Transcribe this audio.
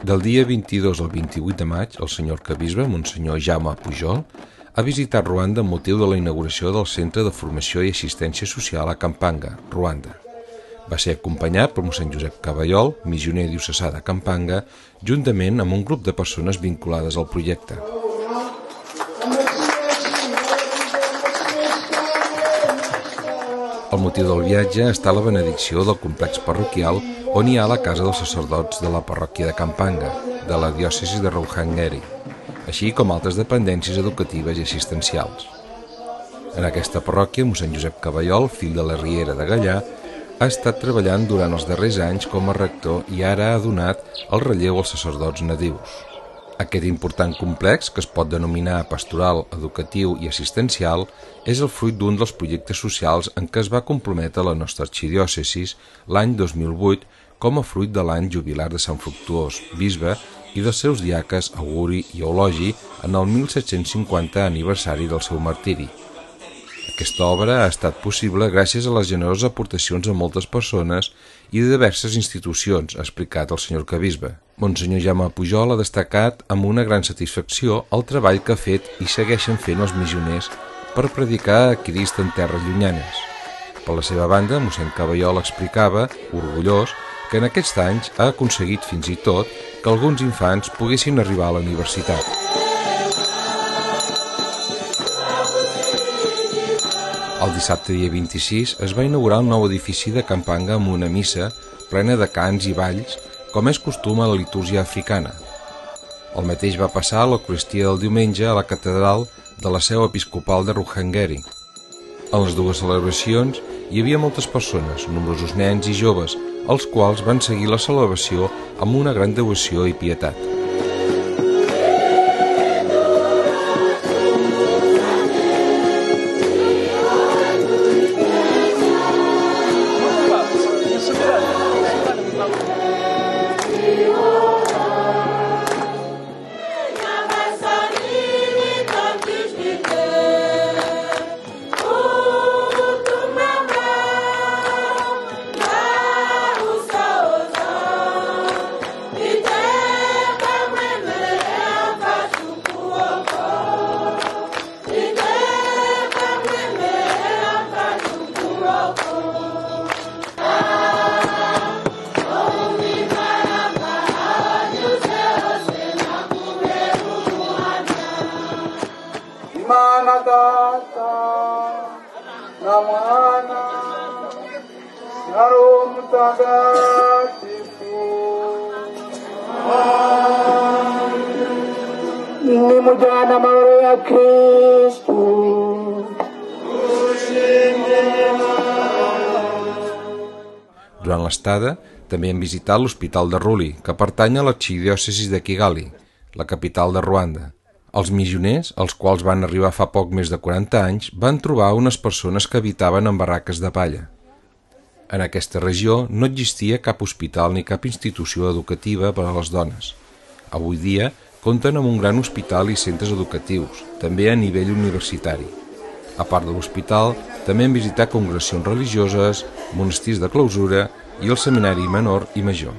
Del dia 22 al 28 de maig, el senyor arquebisbe, Monsenyor Jaume Pujol, ha visitat Ruanda amb motiu de la inauguració del Centre de Formació i Assistència Social a Kampanga, Ruanda. Va ser acompanyat per mossèn Josep Caballol, missioner diocesà de Kampanga, juntament amb un grup de persones vinculades al projecte. El motiu del viatge està la benedicció del complex parroquial on hi ha la casa dels sacerdots de la parròquia de Kampanga, de la diòcesi de Ruhengeri, així com altres dependències educatives i assistencials. En aquesta parròquia, mossèn Josep Caballol, fill de la Riera de Gallà, ha estat treballant durant els darrers anys com a rector i ara ha donat el relleu als sacerdots nadius. Aquest important complex, que es pot denominar pastoral, educatiu i assistencial, és el fruit d'un dels projectes socials en què es va comprometre la nostra arxidiòcesi l'any 2008 com a fruit de l'any jubilar de Sant Fructuós, bisbe, i dels seus diaques Auguri i Eulogi en el 1750 aniversari del seu martiri. Aquesta obra ha estat possible gràcies a les generoses aportacions de moltes persones i de diverses institucions, ha explicat el senyor arquebisbe. Monsenyor Jaume Pujol ha destacat amb una gran satisfacció el treball que ha fet i segueixen fent els missioners per predicar a Crist en terres llunyanes. Per la seva banda, mossèn Caballol explicava, orgullós, que en aquests anys ha aconseguit fins i tot que alguns infants poguessin arribar a la universitat. El dissabte dia 26 es va inaugurar un nou edifici de Kampanga amb una missa plena de cants i balls, com és costum a la litúrgia africana. El mateix va passar a l'Eucaristia del diumenge a la catedral de la seu episcopal de Ruhengeri. En les dues celebracions hi havia moltes persones, nombrosos nens i joves, els quals van seguir la celebració amb una gran devoció i pietat. Nimujyana amahoro ya Kristo. Durant l'estada, també han visitat l'Hospital de Ruli, que pertany a l'arxidiòcesi de Kigali, la capital de Ruanda. Els missioners, els quals van arribar fa poc més de 40 anys, van trobar unes persones que habitaven en barraques de palla. En aquesta regió no existia cap hospital ni cap institució educativa per a les dones. Avui dia compten amb un gran hospital i centres educatius, també a nivell universitari. A part de l'hospital, també han visitat congregacions religioses, monestirs de clausura i el seminari menor i major.